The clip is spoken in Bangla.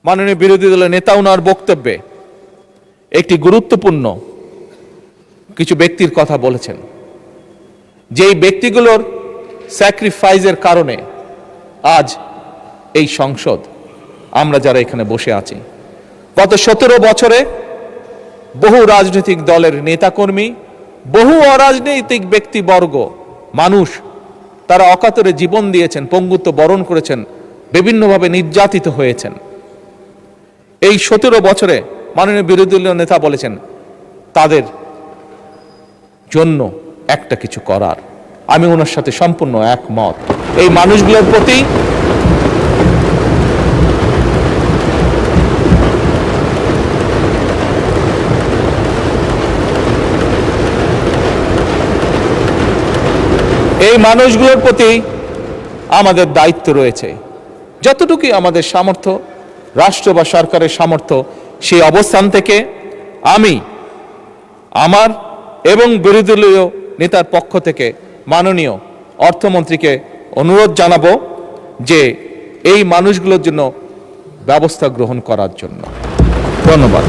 মাননীয় বিরোধী দলের নেতা ওনার বক্তব্যে একটি গুরুত্বপূর্ণ কিছু ব্যক্তির কথা বলেছেন, যেই ব্যক্তিগুলোর স্যাক্রিফাইসের কারণে আজ এই সংসদ, আমরা যারা এখানে বসে আছি, গত 17 বছরে বহু রাজনৈতিক দলের নেতাকর্মী, বহু অরাজনৈতিক ব্যক্তিবর্গ, মানুষ, তারা অকাতরে জীবন দিয়েছেন, পঙ্গুত্ব বরণ করেছেন, বিভিন্নভাবে নির্যাতিত হয়েছেন। এই 17 বছরে মাননীয় বিরোধী দলীয় নেতা বলেছেন তাদের জন্য একটা কিছু করার। আমি ওনার সাথে সম্পূর্ণ একমত। এই মানুষগুলোর প্রতি আমাদের দায়িত্ব রয়েছে। যতটুকু আমাদের সামর্থ্য, রাষ্ট্র বা সরকারের সামর্থ্য, সেই অবস্থান থেকে আমি আমার এবং বিরোধী দলীয় নেতার পক্ষ থেকে মাননীয় অর্থমন্ত্রীকে অনুরোধ জানাবো যে এই মানুষগুলোর জন্য ব্যবস্থা গ্রহণ করার জন্য। ধন্যবাদ।